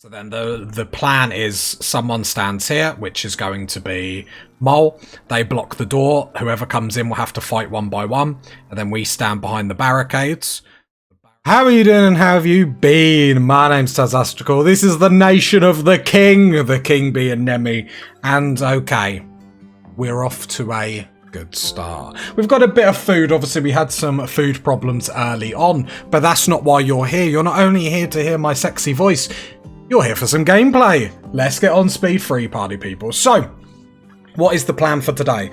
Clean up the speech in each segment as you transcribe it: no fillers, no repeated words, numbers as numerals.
So then the plan is someone stands here, which is going to be Mole. They block the door. Whoever comes in will have to fight one by one. And then we stand behind the barricades. How are you doing and how have you been? My name's Tazastrical. This is the nation of the king being Nemi. And okay, we're off to a good start. We've got a bit of food. Obviously, we had some food problems early on, but that's not why you're here. You're not only here to hear my sexy voice, you're here for some gameplay. Let's get on speed 3, party people. So, what is the plan for today?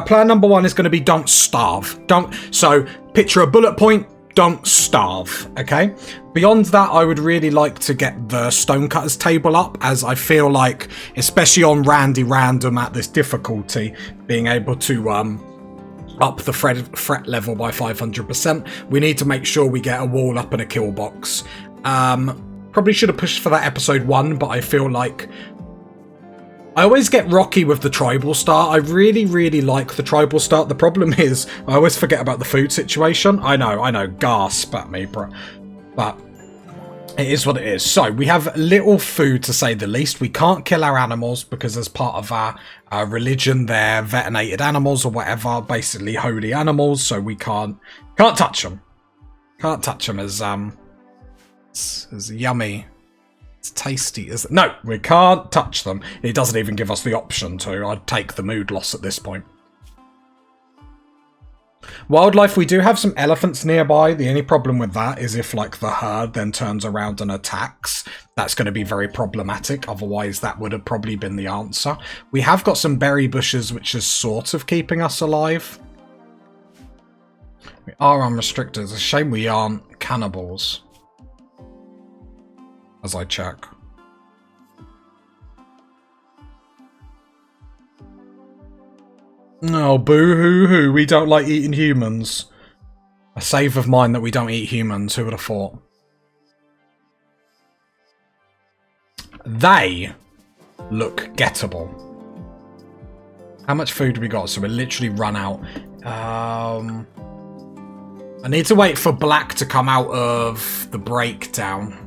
Plan number 1 is going to be don't starve. So, picture a bullet point. Don't starve, okay? Beyond that, I would really like to get the Stonecutters table up, as I feel like, especially on Randy Random at this difficulty, being able to up the threat level by 500%, we need to make sure we get a wall up and a kill box. Probably should have pushed for that episode 1, but I feel like I always get rocky with the tribal start. I really, really like the tribal start. The problem is I always forget about the food situation. I know, gasp at me, bro. But it is what it is. So we have little food, to say the least. We can't kill our animals because as part of our religion, they're vetinated animals or whatever, basically holy animals. So we can't touch them. Can't touch them as yummy. It's tasty, no, we can't touch them. It doesn't even give us the option to. I'd take the mood loss at this point. Wildlife, we do have some elephants nearby. The only problem with that is if, like, the herd then turns around and attacks. That's going to be very problematic. Otherwise, that would have probably been the answer. We have got some berry bushes, which is sort of keeping us alive. We are unrestricted. It's a shame we aren't cannibals. As I check. Oh, boo-hoo-hoo. We don't like eating humans. A save of mine that we don't eat humans. Who would have thought? They look gettable. How much food do we got? So we're literally run out. I need to wait for Black to come out of the breakdown.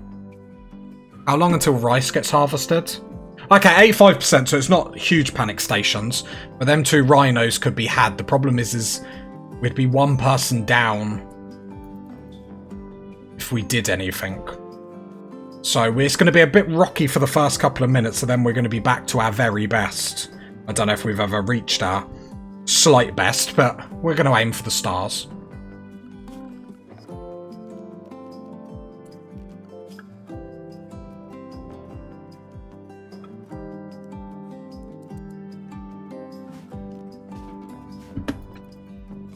How long until rice gets harvested? Okay, 85%, so it's not huge panic stations. But them 2 rhinos could be had. The problem is we'd be 1 person down if we did anything. So it's going to be a bit rocky for the first couple of minutes, and then we're going to be back to our very best. I don't know if we've ever reached our slight best, but we're going to aim for the stars.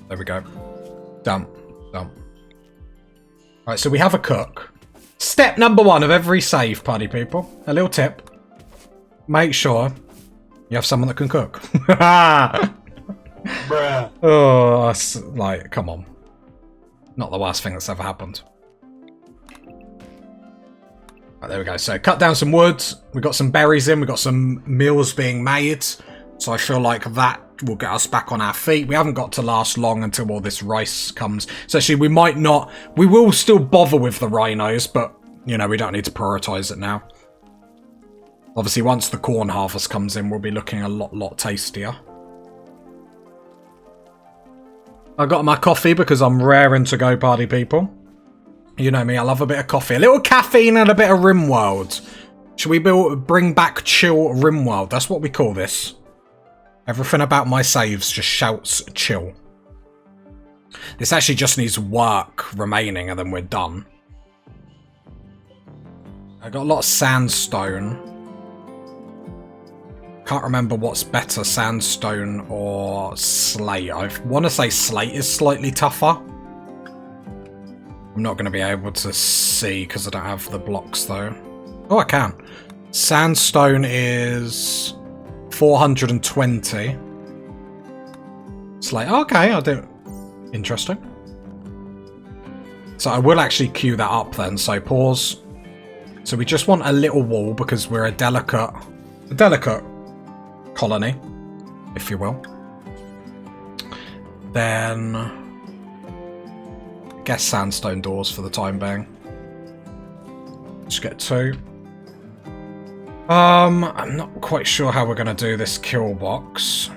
There we go. Done. Right, so we have a cook. Step number 1 of every save, party people. A little tip. Make sure you have someone that can cook. Bruh. Oh, that's, like, come on. Not the worst thing that's ever happened. Right, there we go. So cut down some wood. We got some berries in. We got some meals being made. So I feel like that will get us back on our feet. We haven't got to last long until all this rice comes. So actually, we might not... We will still bother with the rhinos, but, you know, we don't need to prioritise it now. Obviously, once the corn harvest comes in, we'll be looking a lot tastier. I got my coffee because I'm raring to go, party people. You know me, I love a bit of coffee. A little caffeine and a bit of Rimworld. Should we bring back chill Rimworld? That's what we call this. Everything about my saves just shouts chill. This actually just needs work remaining and then we're done. I got a lot of sandstone. Can't remember what's better, sandstone or slate. I want to say slate is slightly tougher. I'm not going to be able to see because I don't have the blocks though. Oh, I can. Sandstone is 420. Slate. Okay, I do. Interesting. So I will actually queue that up then. So pause. So we just want a little wall because we're a delicate colony, if you will. Then I guess sandstone doors for the time being. Just get 2. I'm not quite sure how we're going to do this Killbox.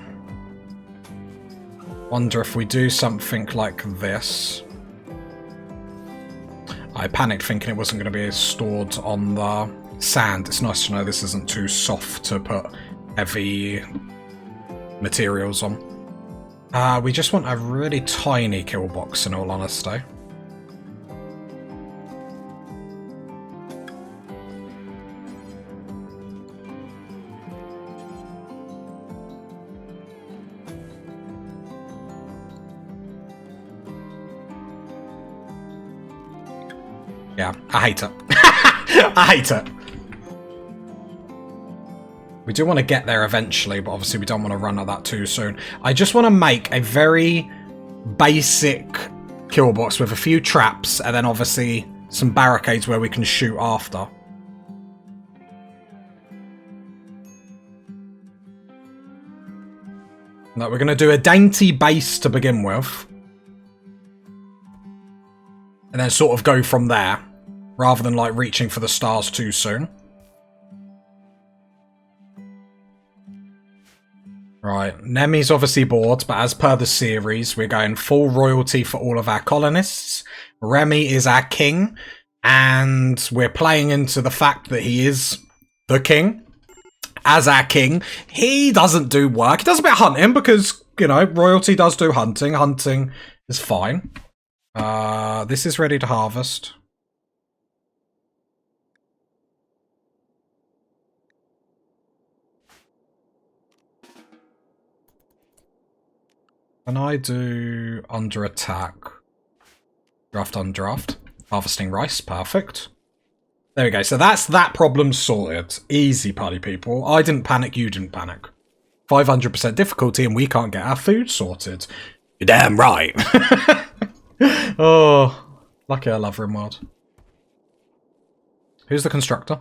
Wonder if we do something like this. I panicked thinking it wasn't going to be stored on the sand. It's nice to know this isn't too soft to put heavy materials on. We just want a really tiny Killbox, in all honesty. Yeah, I hate it. I hate it. We do want to get there eventually, but obviously we don't want to run at that too soon. I just want to make a very basic Killbox with a few traps and then obviously some barricades where we can shoot after. No, we're going to do a dainty base to begin with. And then sort of go from there, rather than like reaching for the stars too soon. Right, Nemi's obviously bored, but as per the series, we're going full royalty for all of our colonists. Remy is our king, and we're playing into the fact that he is the king. As our king, he doesn't do work. He does a bit of hunting because, you know, royalty does do hunting. Hunting is fine. This is ready to harvest. Can I do under attack? Draft on draft. Harvesting rice, perfect. There we go, so that's that problem sorted. Easy, party people. I didn't panic, you didn't panic. 500% difficulty and we can't get our food sorted. You're damn right. Oh, lucky I love Rimworld. Who's the constructor?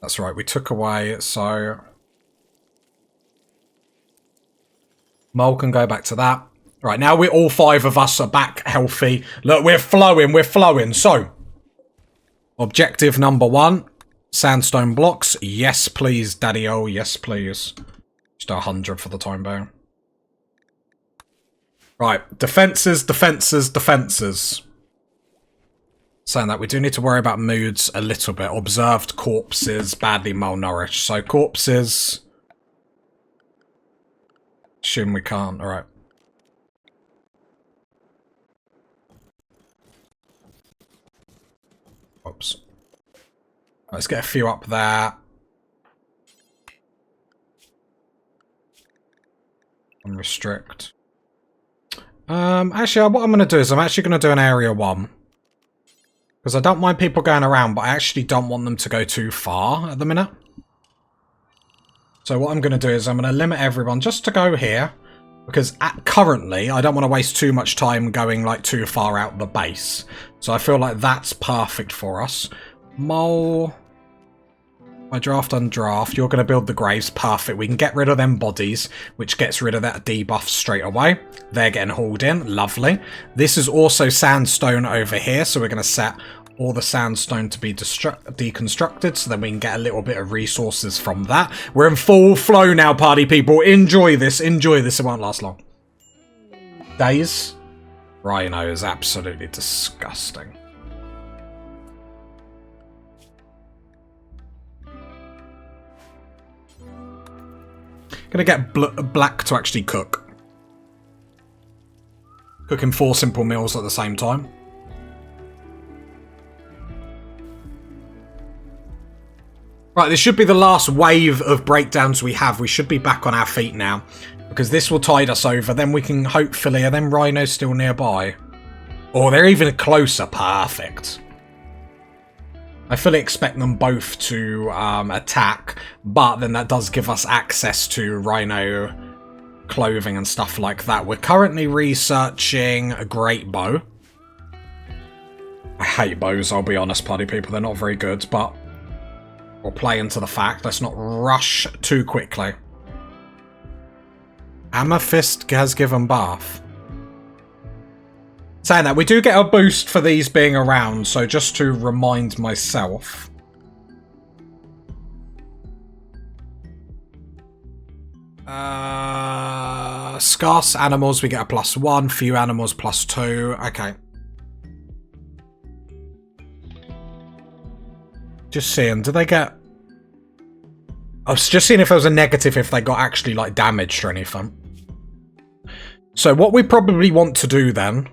That's right, we took away, so... Mole can go back to that. Right, now we're all 5 of us are back healthy. Look, we're flowing, we're flowing. So, objective number 1, sandstone blocks. Yes, please, daddy-o, yes, please. Just 100 for the time being. Right, defences, defences, defences. Saying that, we do need to worry about moods a little bit. Observed corpses, badly malnourished. So, corpses... Assume we can't, alright. Oops. Let's get a few up there. Unrestrict. Actually, what I'm going to do is I'm actually going to do an area 1. Because I don't mind people going around, but I actually don't want them to go too far at the minute. So what I'm going to do is I'm going to limit everyone just to go here. Because currently, I don't want to waste too much time going like too far out the base. So I feel like that's perfect for us. Mole. I draft on draft. You're going to build the graves. Perfect. We can get rid of them bodies, which gets rid of that debuff straight away. They're getting hauled in. Lovely. This is also sandstone over here. So we're going to set all the sandstone to be deconstructed, so then we can get a little bit of resources from that. We're in full flow now, party people. Enjoy this. Enjoy this. It won't last long. Days. Rhino is absolutely disgusting. Gonna get black to actually cook. Cooking 4 simple meals at the same time. Right, this should be the last wave of breakdowns we have. We should be back on our feet now. Because this will tide us over. Then we can hopefully... Are them rhinos still nearby? Or they're even closer. Perfect. I fully expect them both to attack. But then that does give us access to rhino clothing and stuff like that. We're currently researching a great bow. I hate bows, I'll be honest, party people. They're not very good, but... We'll play into the fact. Let's not rush too quickly. Amethyst has given bath. Saying that, we do get a boost for these being around, so just to remind myself. Scarce animals, we get a +1. Few animals, +2. Okay. Just seeing, do they get... I was just seeing if there was a negative if they got actually, like, damaged or anything. So what we probably want to do then...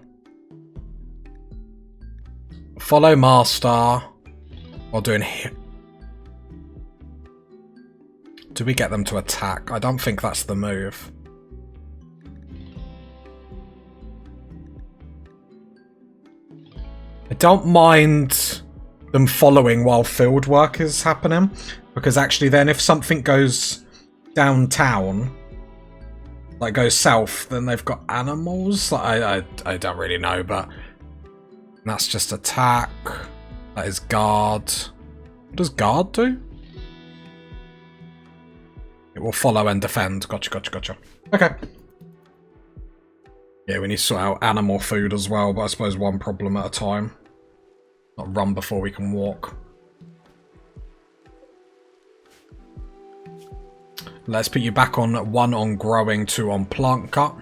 Follow master... While doing... Do we get them to attack? I don't think that's the move. I don't mind them following while field work is happening, because actually then if something goes downtown, like goes south, then they've got animals. Like, I don't really know, but that's just attack. That is guard. What does guard do? It will follow and defend. Gotcha. Okay. Yeah, we need to sort out animal food as well, but I suppose one problem at a time. Not run before we can walk. Let's put you back on 1 on growing, 2 on plant cut.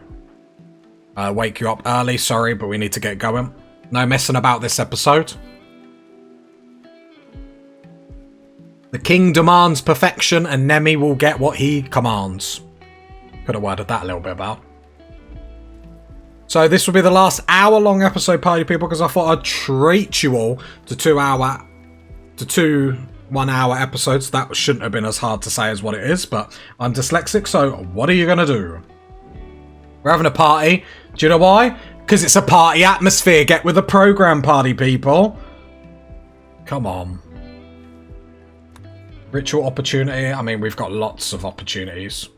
Wake you up early, sorry, but we need to get going. No messing about this episode. The king demands perfection, and Nemi will get what he commands. Could have worded that a little bit about. So this will be the last hour-long episode, party people, because I thought I'd treat you all to 2 1-hour episodes. That shouldn't have been as hard to say as what it is, but I'm dyslexic, so what are you going to do? We're having a party. Do you know why? Because it's a party atmosphere. Get with the program, party people. Come on. Ritual opportunity. I mean, we've got lots of opportunities.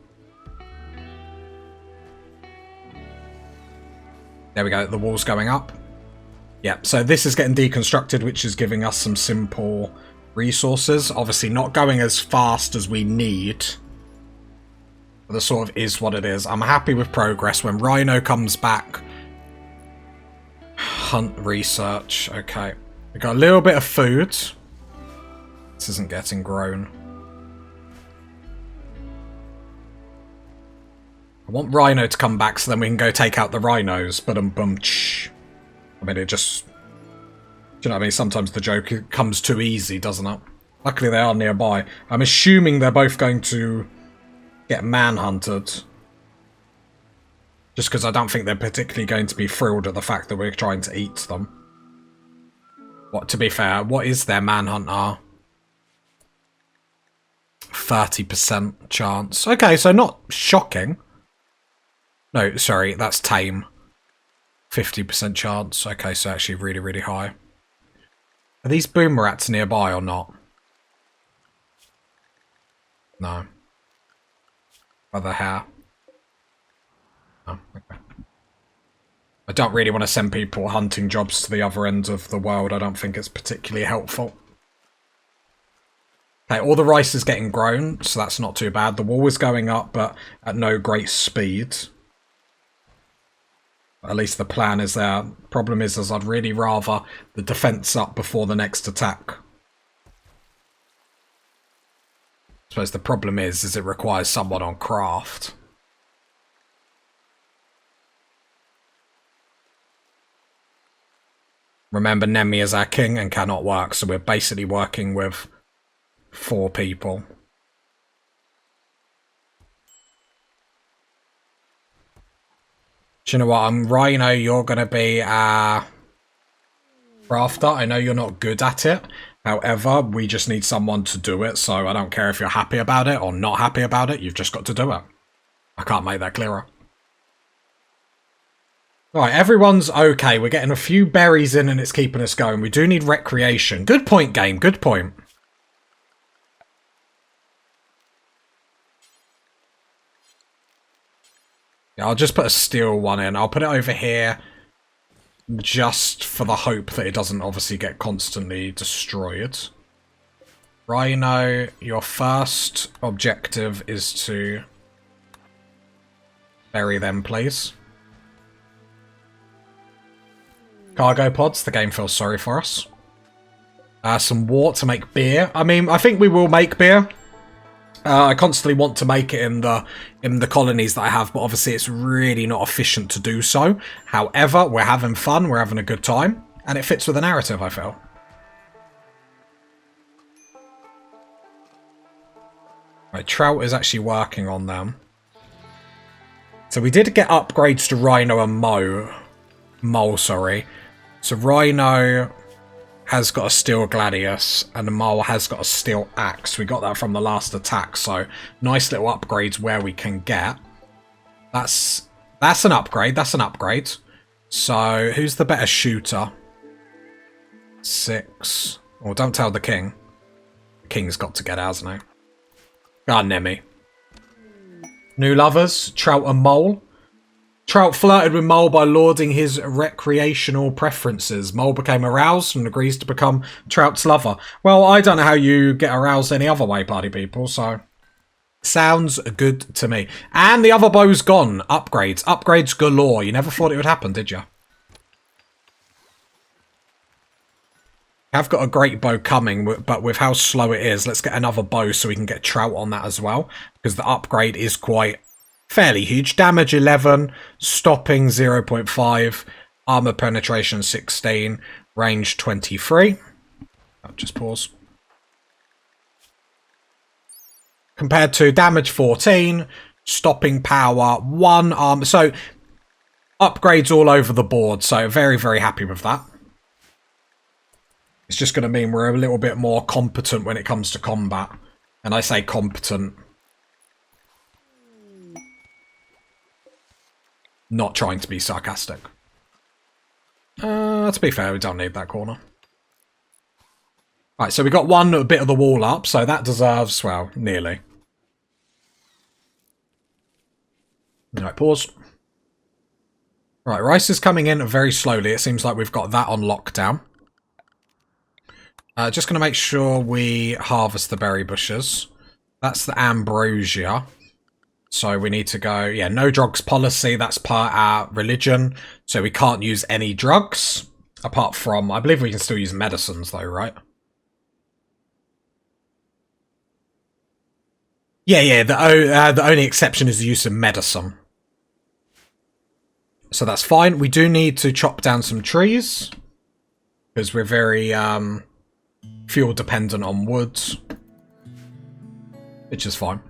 There we go. The wall's going up. Yep. So this is getting deconstructed, which is giving us some simple resources. Obviously not going as fast as we need. But the sort of is what it is. I'm happy with progress. When Rhino comes back... Hunt research. Okay. We got a little bit of food. This isn't getting grown. I want Rhino to come back so then we can go take out the rhinos. But I mean, it just... Do you know what I mean? Sometimes the joke comes too easy, doesn't it? Luckily they are nearby. I'm assuming they're both going to get manhunted. Just because I don't think they're particularly going to be thrilled at the fact that we're trying to eat them. What, to be fair, what is their manhunter? 30% chance. Okay, so not shocking. No, sorry, that's tame. 50% chance. Okay, so actually really, really high. Are these boomer rats nearby or not? No. Other hair. Oh, okay. I don't really want to send people hunting jobs to the other end of the world. I don't think it's particularly helpful. Okay, all the rice is getting grown, so that's not too bad. The wall is going up, but at no great speed. At least the plan is there. Problem is I'd really rather the defense up before the next attack. I suppose the problem is it requires someone on craft. Remember, Nemi is our king and cannot work, so we're basically working with 4 people. Do you know what? Rhino, you're going to be a crafter. I know you're not good at it. However, we just need someone to do it, so I don't care if you're happy about it or not happy about it. You've just got to do it. I can't make that clearer. Right, everyone's okay. We're getting a few berries in and it's keeping us going. We do need recreation. Good point, game. Good point. Yeah, I'll just put a steel one in. I'll put it over here just for the hope that it doesn't obviously get constantly destroyed. Rhino, your first objective is to bury them, please. Cargo pods, the game feels sorry for us. Some wort to make beer. I mean, I think we will make beer. I constantly want to make it in the colonies that I have, but obviously it's really not efficient to do so. However, we're having fun, we're having a good time, and it fits with the narrative, I feel. Right, Trout is actually working on them. So we did get upgrades to Rhino and Mole, sorry. So Rhino has got a steel gladius and the Mole has got a steel axe. We got that from the last attack, so nice little upgrades where we can get. That's an upgrade, that's an upgrade. So who's the better shooter? 6. Well, don't tell the king. The king's got to get out, hasn't he? Ah, Nemi. New lovers, Trout and Mole. Trout flirted with Mole by lauding his recreational preferences. Mole became aroused and agrees to become Trout's lover. Well, I don't know how you get aroused any other way, party people, so... Sounds good to me. And the other bow's gone. Upgrades. Upgrades galore. You never thought it would happen, did you? I've got a great bow coming, but with how slow it is, let's get another bow so we can get Trout on that as well. Because the upgrade is quite... fairly huge. Damage 11, stopping 0.5, armor penetration 16, range 23. I'll just pause. Compared to damage 14, stopping power 1, armor. So upgrades all over the board. So very, very happy with that. It's just going to mean we're a little bit more competent when it comes to combat. And I say competent. Not trying to be sarcastic. To be fair, we don't need that corner. Right, so we got one bit of the wall up, so that deserves, well, nearly. Alright, pause. Right, rice is coming in very slowly. It seems like we've got that on lockdown. Just going to make sure we harvest the berry bushes. That's the ambrosia. So we need to go, yeah, no drugs policy. That's part our religion. So we can't use any drugs. Apart from, I believe we can still use medicines though, right? Yeah, the only exception is the use of medicine. So that's fine. We do need to chop down some trees. Because we're very fuel dependent on woods. Which is fine.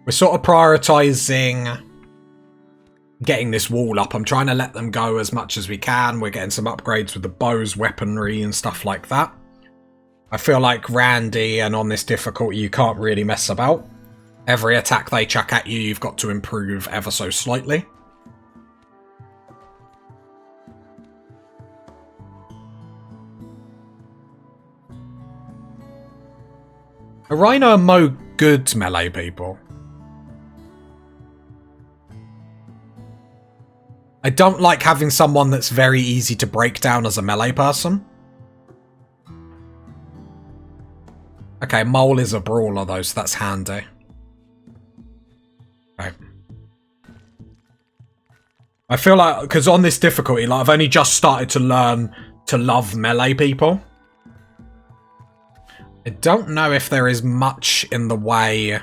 We're sort of prioritising getting this wall up. I'm trying to let them go as much as we can. We're getting some upgrades with the bows, weaponry and stuff like that. I feel like Randy and on this difficulty you can't really mess about. Every attack they chuck at you, you've got to improve ever so slightly. A Rhino and Mo good melee people. I don't like having someone that's very easy to break down as a melee person. Okay, Mole is a brawler though, so that's handy. Okay. I feel like, because on this difficulty, like I've only just started to learn to love melee people. I don't know if there is much in the way...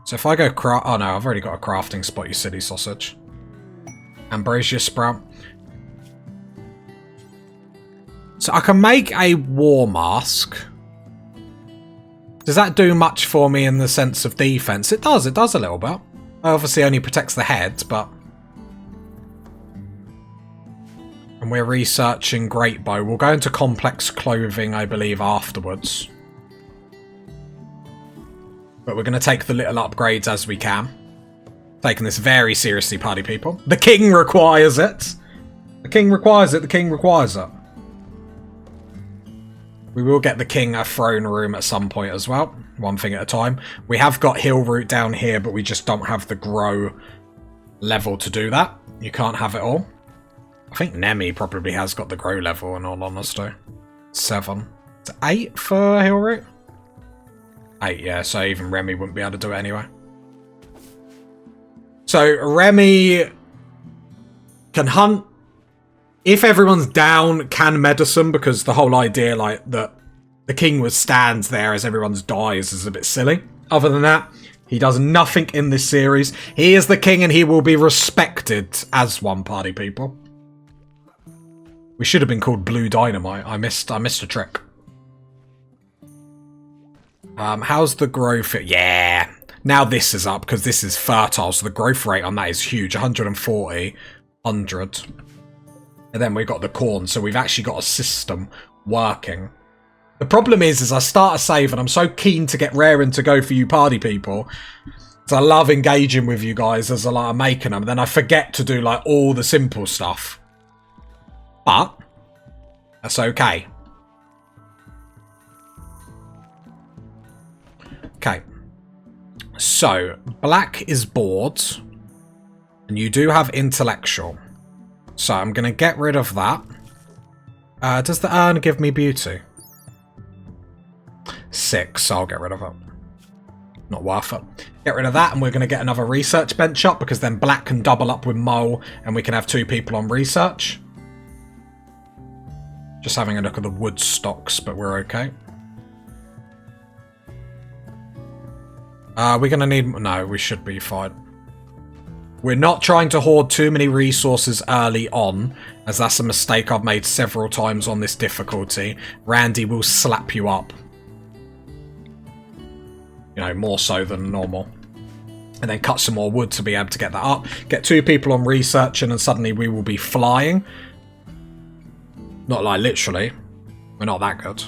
So if I go oh no, I've already got a crafting spot, you silly sausage. Ambrosia sprout. So I can make a war mask. Does that do much for me in the sense of defense? It does a little bit. Obviously only protects the head, but... And we're researching Great Bow. We'll go into complex clothing, I believe, afterwards. But we're going to take the little upgrades as we can. Taking this very seriously, party people. The king requires it. The king requires it. The king requires it. We will get the king a throne room at some point as well. One thing at a time. We have got hill root down here, but we just don't have the grow level to do that. You can't have it all. I think Nemi probably has got the grow level in all honesty. 7. It's 8 for hill root? 8, yeah, so even Remy wouldn't be able to do it anyway. So Remy can hunt. If everyone's down, can medicine, because the whole idea like that The king stands there as everyone's dies is a bit silly. Other than that, he does nothing in this series. He is the king and he will be respected as one, party people. We should have been called Blue Dynamite. I missed a trick. How's the growth? Yeah. Now this is up because this is fertile, so the growth rate on that is huge. 140, 100. And then we've got the corn, so we've actually got a system working. The problem is I start a save and I'm so keen to get raring to go for you party people. So I love engaging with you guys as I'm making them. And then I forget to do like all the simple stuff. But that's okay. Okay. So black is bored. And you do have intellectual. So I'm going to get rid of that. Does the urn give me beauty? 6, so I'll get rid of it. Not worth it. Get rid of that, and we're going to get another research bench up, because then black can double up with mole, and we can have 2 people on research. Just having a look at the wood stocks, but we're okay. We're going to need... No, we should be fine. We're not trying to hoard too many resources early on, as that's a mistake I've made several times on this difficulty. Randy will slap you up. You know, more so than normal. And then cut some more wood to be able to get that up. Get 2 people on research and then suddenly we will be flying. Not like literally. We're not that good.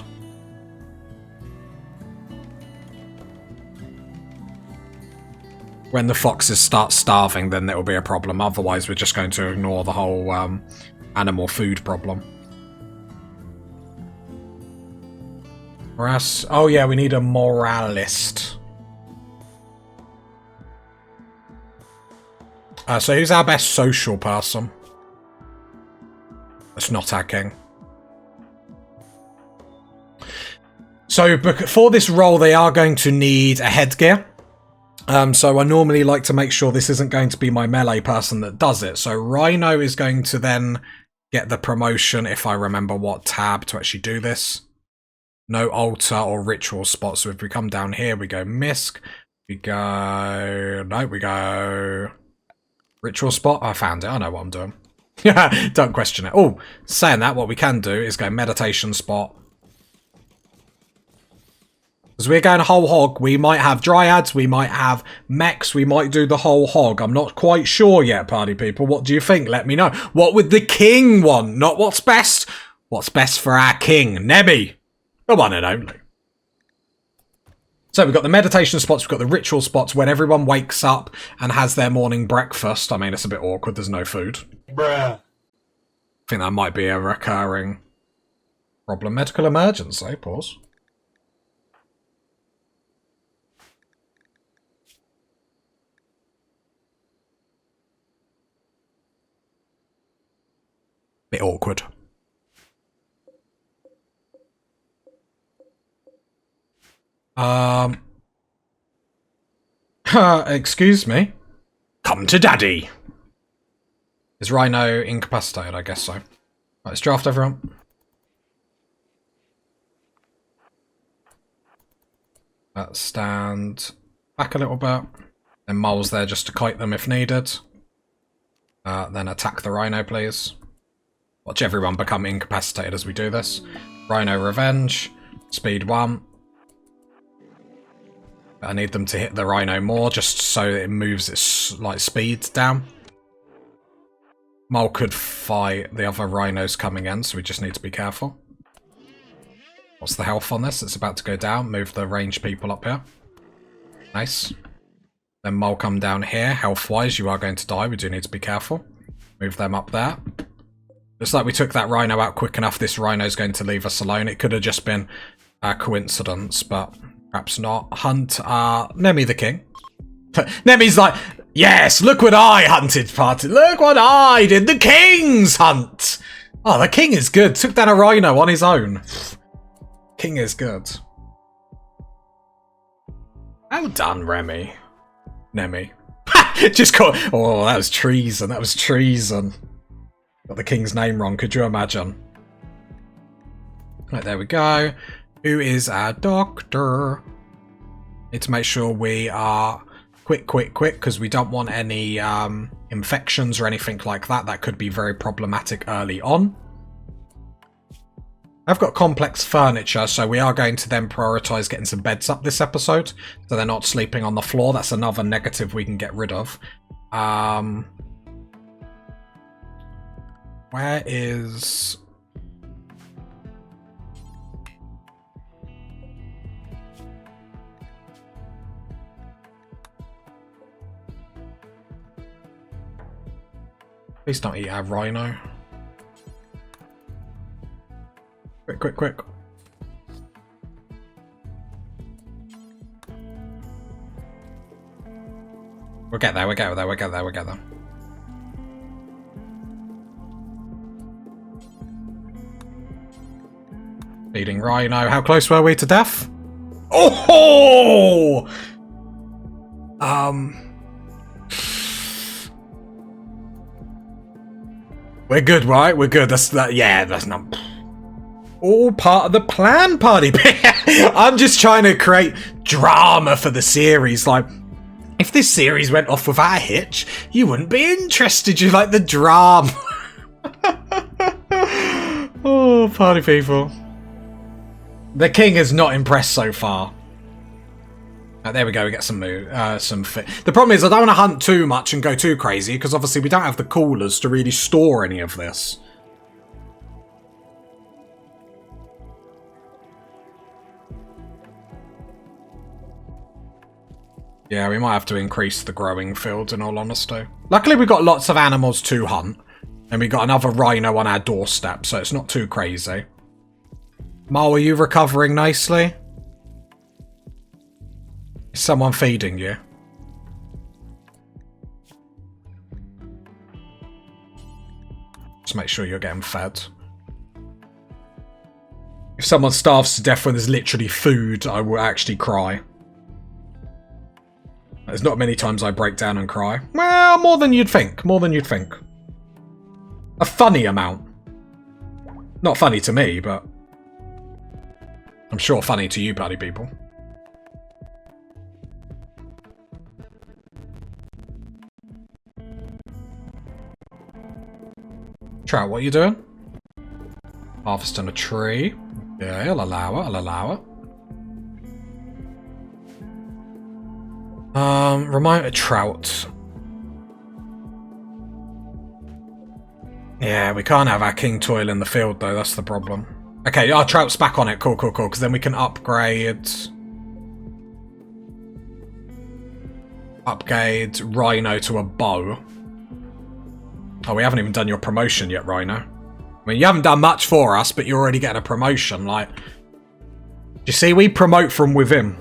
When the foxes start starving, then there will be a problem. Otherwise, we're just going to ignore the whole animal food problem. Oh yeah, we need a moralist. So who's our best social person? That's not our king. So for this role, they are going to need a headgear. So I normally like to make sure this isn't going to be my melee person that does it. So Rhino is going to then get the promotion, if I remember what tab to actually do this. No altar or ritual spots. So if we come down here, we go misc. We go... No, we go... Ritual spot? I found it. I know what I'm doing. Don't question it. Oh, saying that, what we can do is go meditation spot. As we're going whole hog, we might have dryads, we might have mechs, we might do the whole hog. I'm not quite sure yet, party people. What do you think? Let me know. What would the king want? Not what's best. What's best for our king? Nebby. The one and only. So we've got the meditation spots, we've got the ritual spots when everyone wakes up and has their morning breakfast. I mean, it's a bit awkward, there's no food. Bruh. I think that might be a recurring problem. Medical emergency, pause. Bit awkward. Excuse me. Come to daddy. Is Rhino incapacitated? I guess so. Right, let's draft everyone. Stand back a little bit. Then Mole's there just to kite them if needed. Then attack the Rhino, please. Watch everyone become incapacitated as we do this. Rhino Revenge. Speed 1. I need them to hit the Rhino more, just so it moves its like speed down. Mole could fight the other Rhinos coming in, so we just need to be careful. What's the health on this? It's about to go down. Move the ranged people up here. Nice. Then Mole come down here. Health-wise, you are going to die. We do need to be careful. Move them up there. Looks like we took that Rhino out quick enough. This Rhino's going to leave us alone. It could have just been a coincidence, but perhaps not. Hunt Nemi the king. Nemi's like, yes, look what I hunted, party. Look what I did. The king's hunt. Oh, the king is good. Took down a Rhino on his own. King is good. Well done, Remy. Nemi. Just caught. Oh, that was treason. That was treason. Got the king's name wrong. Could you imagine? Right, there we go. Who is our doctor? Need to make sure we are quick, because we don't want any infections or anything like that. That could be very problematic early on. I've got complex furniture, so we are going to then prioritise getting some beds up this episode, so they're not sleeping on the floor. That's another negative we can get rid of. Where is... Please don't eat our rhino. Quick. We'll get there. Feeding rhino. How close were we to death? Oh! We're good, right? We're good. That's not... all part of the plan, party. I'm just trying to create drama for the series. Like, if this series went off without a hitch, you wouldn't be interested. You like the drama. Oh, party people. The king is not impressed so far. There we go, we get some fit. The problem is I don't want to hunt too much and go too crazy, because obviously we don't have the coolers to really store any of this. Yeah, we might have to increase the growing fields, in all honesty. Luckily, we've got lots of animals to hunt. And we got another rhino on our doorstep, so it's not too crazy. Mo, are you recovering nicely? Is someone feeding you? Just make sure you're getting fed. If someone starves to death when there's literally food, I will actually cry. There's not many times I break down and cry. Well, more than you'd think. More than you'd think. A funny amount. Not funny to me, but... I'm sure funny to you bloody people. Trout, what are you doing? Harvesting a tree. Yeah, I'll allow it. Remind me, trout. Yeah, we can't have our king toil in the field though, that's the problem. Okay, our trout's back on it, cool, because then we can upgrade Rhino to a bow. Oh, we haven't even done your promotion yet, Rhino. I mean, you haven't done much for us, but you're already getting a promotion, like... You see, we promote from within.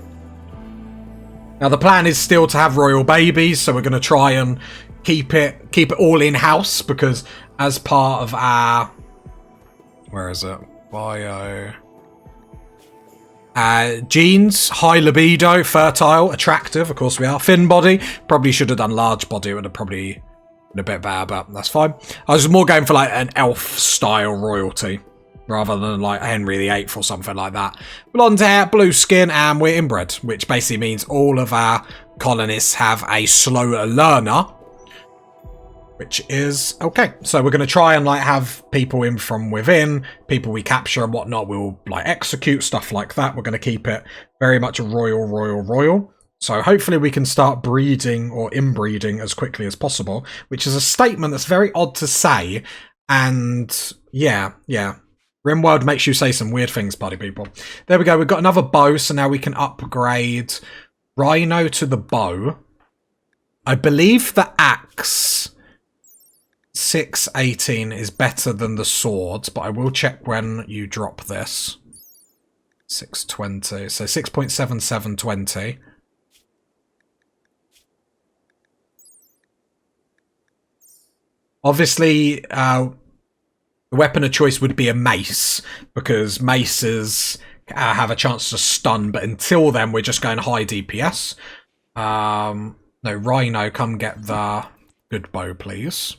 Now, the plan is still to have royal babies, so we're going to try and keep it all in-house, because as part of our... Where is it? Bio... genes, high libido, fertile, attractive, of course we are. Thin body, probably should have done large body, it would have probably been a bit better, but that's fine. I was more going for like an elf-style royalty, rather than like Henry VIII or something like that. Blonde hair, blue skin, and we're inbred, which basically means all of our colonists have a slow learner, which is okay. So we're going to try and like have people in from within, people we capture and whatnot, we'll like execute, stuff like that. We're going to keep it very much royal. So hopefully we can start breeding or inbreeding as quickly as possible, which is a statement that's very odd to say. And yeah. Rimworld makes you say some weird things, party people. There we go. We've got another bow, so now we can upgrade Rhino to the bow. I believe the axe 618 is better than the sword, but I will check when you drop this. 620, so 6.7720. Obviously, the weapon of choice would be a mace, because maces have a chance to stun, but until then we're just going high DPS. No, Rhino, come get the good bow, please.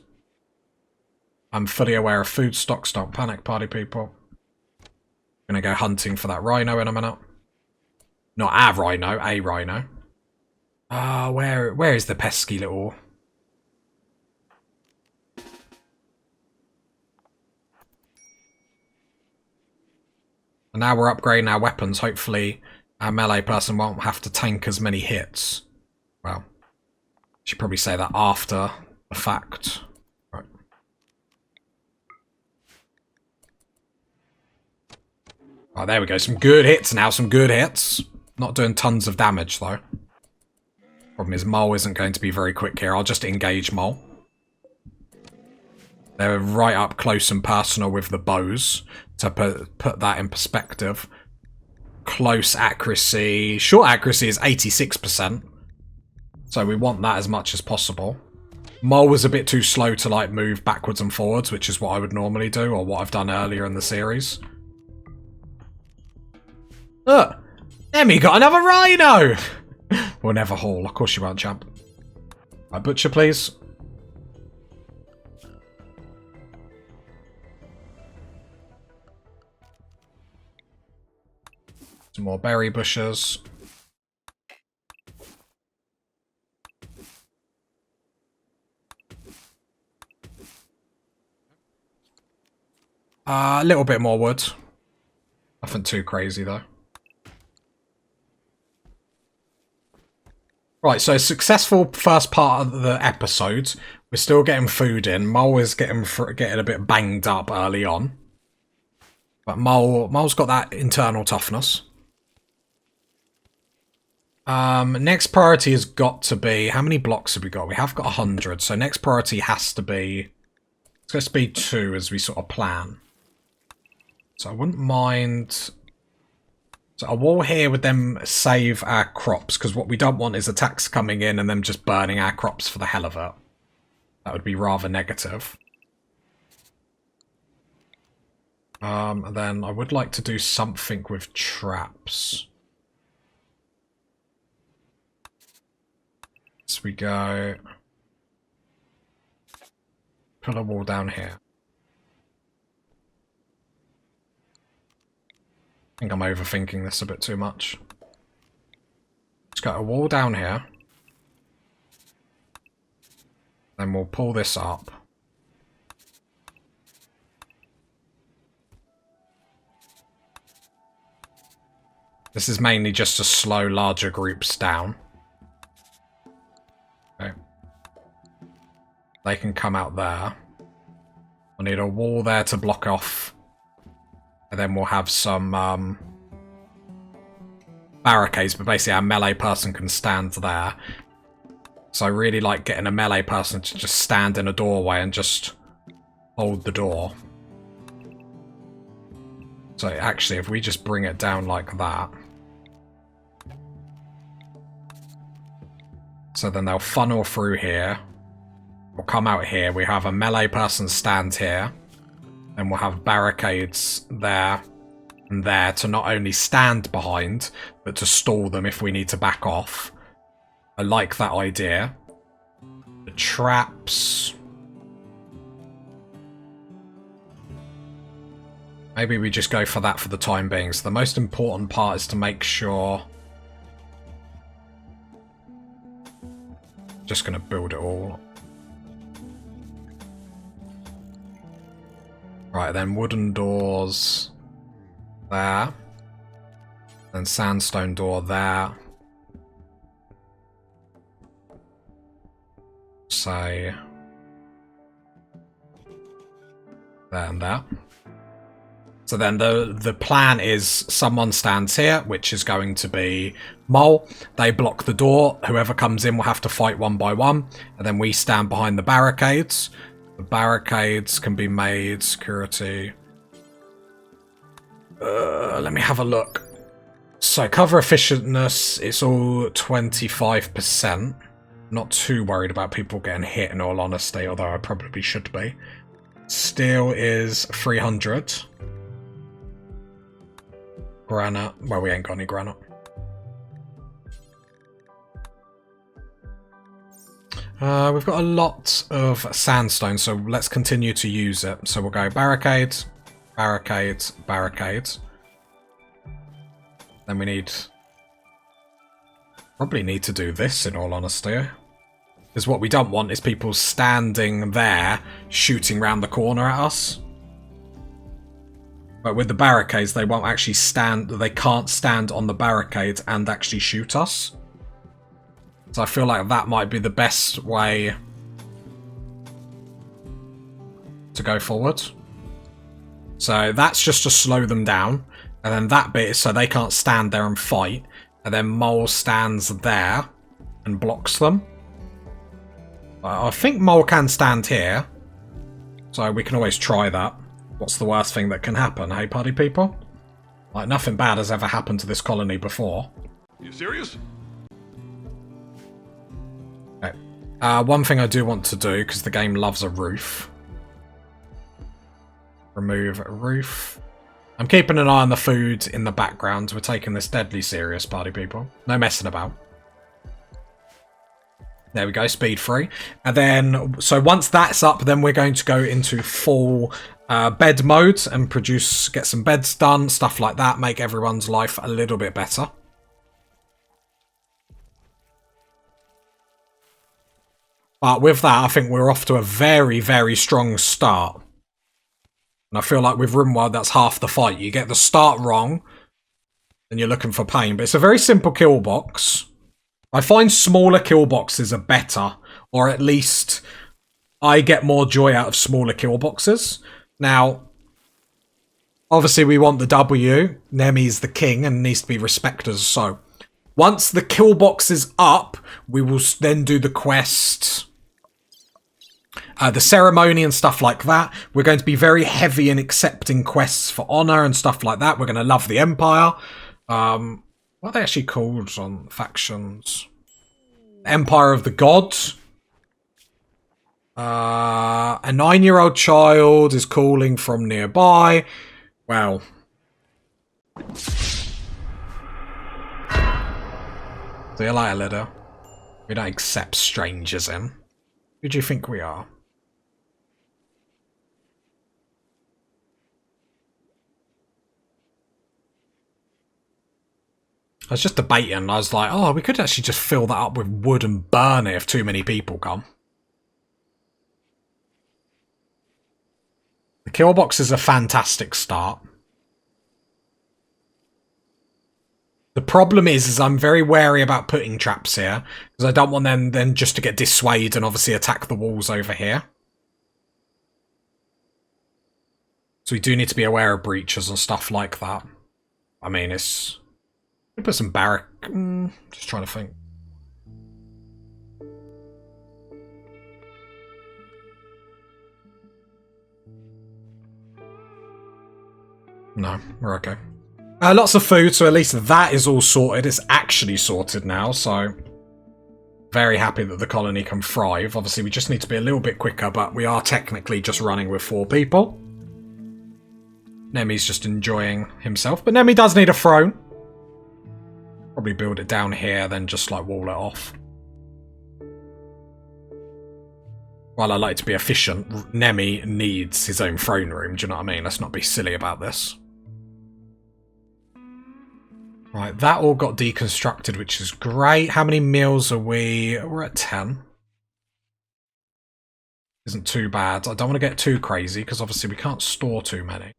I'm fully aware of food stocks, don't panic, party people. Gonna go hunting for that rhino in a minute. Not a rhino, a rhino. Where is the pesky little... And now we're upgrading our weapons. Hopefully our melee person won't have to tank as many hits. Well, I should probably say that after the fact. Right. Oh, there we go. Some good hits now. Some good hits. Not doing tons of damage, though. Problem is, Mole isn't going to be very quick here. I'll just engage Mole. They're right up close and personal with the bows, to put that in perspective. Close accuracy. Short accuracy is 86%. So we want that as much as possible. Mole was a bit too slow to like move backwards and forwards, which is what I would normally do, or what I've done earlier in the series. Look! Emmy got another rhino! We'll never haul. Of course you won't, champ. Right, butcher, please. Some more berry bushes. A little bit more wood. Nothing too crazy, though. Right, so successful first part of the episode. We're still getting food in. Mole is getting a bit banged up early on. But Mole's got that internal toughness. Next priority has got to be... How many blocks have we got? We have got 100. So next priority has to be... It's going to be 2 as we sort of plan. So I wouldn't mind... So a wall here would then save our crops, because what we don't want is attacks coming in and them just burning our crops for the hell of it. That would be rather negative. And then I would like to do something with traps. So we go... Put a wall down here. I think I'm overthinking this a bit too much. Just got a wall down here. Then we'll pull this up. This is mainly just to slow larger groups down. Okay. They can come out there. I need a wall there to block off. And then we'll have some barricades, but basically our melee person can stand there. So I really like getting a melee person to just stand in a doorway and just hold the door. So actually, if we just bring it down like that. So then they'll funnel through here. We'll come out here. We have a melee person stand here. And we'll have barricades there and there to not only stand behind, but to stall them if we need to back off. I like that idea. The traps... Maybe we just go for that for the time being. So the most important part is to make sure... Just going to build it all. Right, then wooden doors there. Then sandstone door there. Say there and there. So then the plan is someone stands here, which is going to be Mole. They block the door. Whoever comes in will have to fight one by one. And then we stand behind the barricades. The barricades can be made. Security. Let me have a look. So cover efficientness, it's all 25%. Not too worried about people getting hit in all honesty, although I probably should be. Steel is 300. Granite. Well, we ain't got any granite. We've got a lot of sandstone, so let's continue to use it. So we'll go barricades, barricades, barricades. Then we need... Probably need to do this, in all honesty. Because what we don't want is people standing there, shooting round the corner at us. But with the barricades, they won't actually stand... They can't stand on the barricades and actually shoot us. So I feel like that might be the best way to go forward. So that's just to slow them down. And then that bit is so they can't stand there and fight. And then Mole stands there and blocks them. I think Mole can stand here. So we can always try that. What's the worst thing that can happen, hey party people? Like, nothing bad has ever happened to this colony before. You serious? Okay. One thing I do want to do, because the game loves a roof. Remove roof. I'm keeping an eye on the food in the background. We're taking this deadly serious, party people. No messing about. There we go, speed 3. And then, so once that's up, then we're going to go into full bed mode and get some beds done, stuff like that, make everyone's life a little bit better. But with that, I think we're off to a very, very strong start. And I feel like with Rimworld, that's half the fight. You get the start wrong, and you're looking for pain. But it's a very simple kill box. I find smaller kill boxes are better, or at least I get more joy out of smaller kill boxes. Now, obviously we want the W. Nemi's the king and needs to be respected. So, once the kill box is up, we will then do the quest... the ceremony and stuff like that. We're going to be very heavy in accepting quests for honor and stuff like that. We're going to love the Empire. What are they actually called on factions? Empire of the Gods. A 9-year-old child is calling from nearby. Well. See you later, Lido. We don't accept strangers in. Who do you think we are? I was just debating. I was like, oh, we could actually just fill that up with wood and burn it if too many people come. The kill box is a fantastic start. The problem is I'm very wary about putting traps here, because I don't want them then just to get dissuaded and obviously attack the walls over here. So we do need to be aware of breaches and stuff like that. I mean, it's... Put some barrack... just trying to think. No, we're okay. Lots of food, so at least that is all sorted. It's actually sorted now, so... Very happy that the colony can thrive. Obviously, we just need to be a little bit quicker, but we are technically just running with 4 people. Nemi's just enjoying himself, but Nemi does need a throne. Probably build it down here, then just like wall it off. While I like to be efficient, Nemi needs his own throne room, do you know what I mean? Let's not be silly about this. Right, that all got deconstructed, which is great. How many meals are we? We're at 10. Isn't too bad. I don't want to get too crazy, because obviously we can't store too many.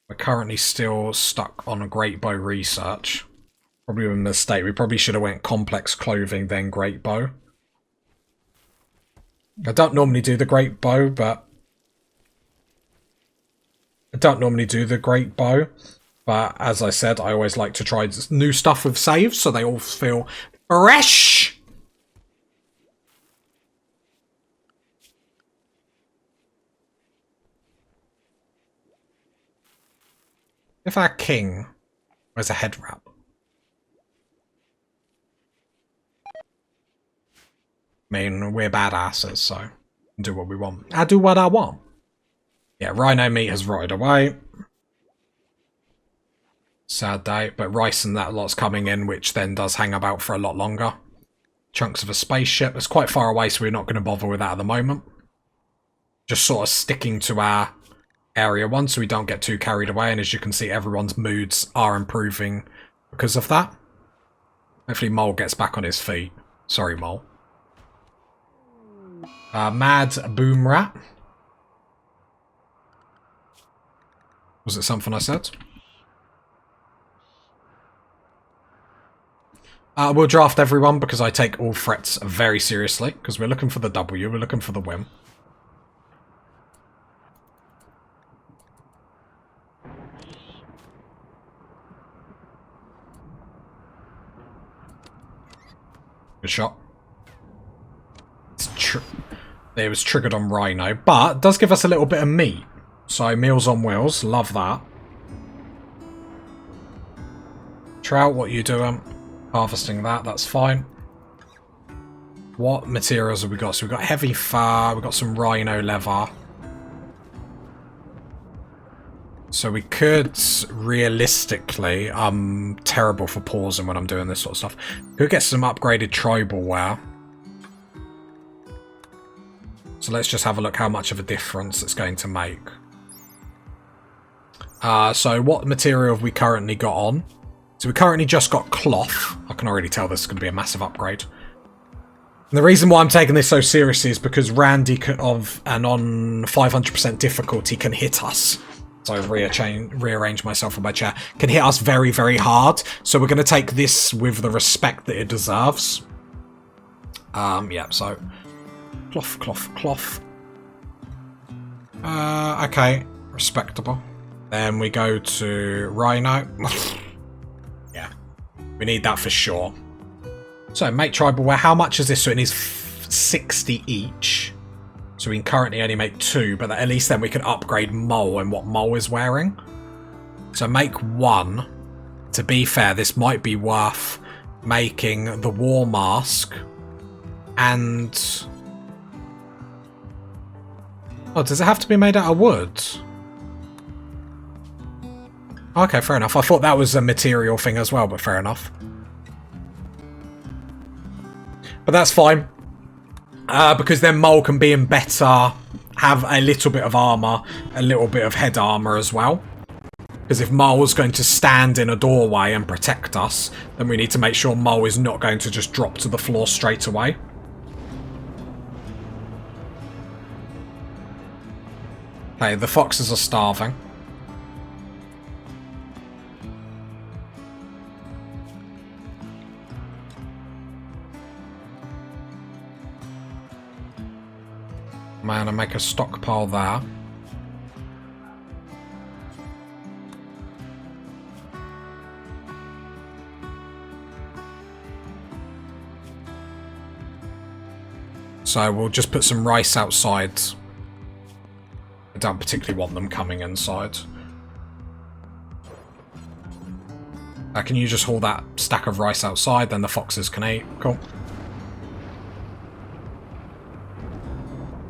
We're currently still stuck on a great bow research. Probably a mistake. We probably should have went complex clothing, then great bow. I don't normally do the great bow, but... But as I said, I always like to try new stuff with saves, so they all feel fresh! If our king wears a head wrap. I mean, we're badasses, so do what we want. I do what I want. Yeah, rhino meat has rotted away. Sad day, but rice and that lot's coming in, which then does hang about for a lot longer. Chunks of a spaceship. It's quite far away, so we're not going to bother with that at the moment. Just sort of sticking to our area 1 so we don't get too carried away, and as you can see, everyone's moods are improving because of that. Hopefully Mole gets back on his feet. Sorry, Mole. Mad Boom Rat. Was it something I said? We'll draft everyone because I take all threats very seriously. Because we're looking for the W, we're looking for the win. Good shot. It was triggered on Rhino, but it does give us a little bit of meat. So, Meals on Wheels, love that. Trout, what are you doing? Harvesting that, that's fine. What materials have we got? So we've got heavy fur, we've got some rhino leather. So we could, realistically, I'm terrible for pausing when I'm doing this sort of stuff. Could get some upgraded tribal wear. So let's just have a look how much of a difference it's going to make. So what material have we currently got on? So we currently just got cloth. I can already tell this is going to be a massive upgrade. And the reason why I'm taking this so seriously is because Randy on 500% difficulty can hit us. So I've rearranged myself on my chair. Can hit us very, very hard. So we're going to take this with the respect that it deserves. Yeah, so cloth, cloth, cloth. Okay, respectable. Then we go to Rhino. Yeah, we need that for sure. So, make tribal wear. How much is this? So it needs 60 each. So we can currently only make 2, but at least then we can upgrade Mole and what Mole is wearing. So make 1. To be fair, this might be worth making the war mask. And... oh, does it have to be made out of wood? Okay, fair enough. I thought that was a material thing as well, but fair enough. But that's fine. Because then Mole can be in better, have a little bit of armor, a little bit of head armor as well. Because if Mole's going to stand in a doorway and protect us, then we need to make sure Mole is not going to just drop to the floor straight away. Okay, the foxes are starving. Man, I make a stockpile there. So we'll just put some rice outside. I don't particularly want them coming inside. Can you just haul that stack of rice outside, then the foxes can eat? Cool.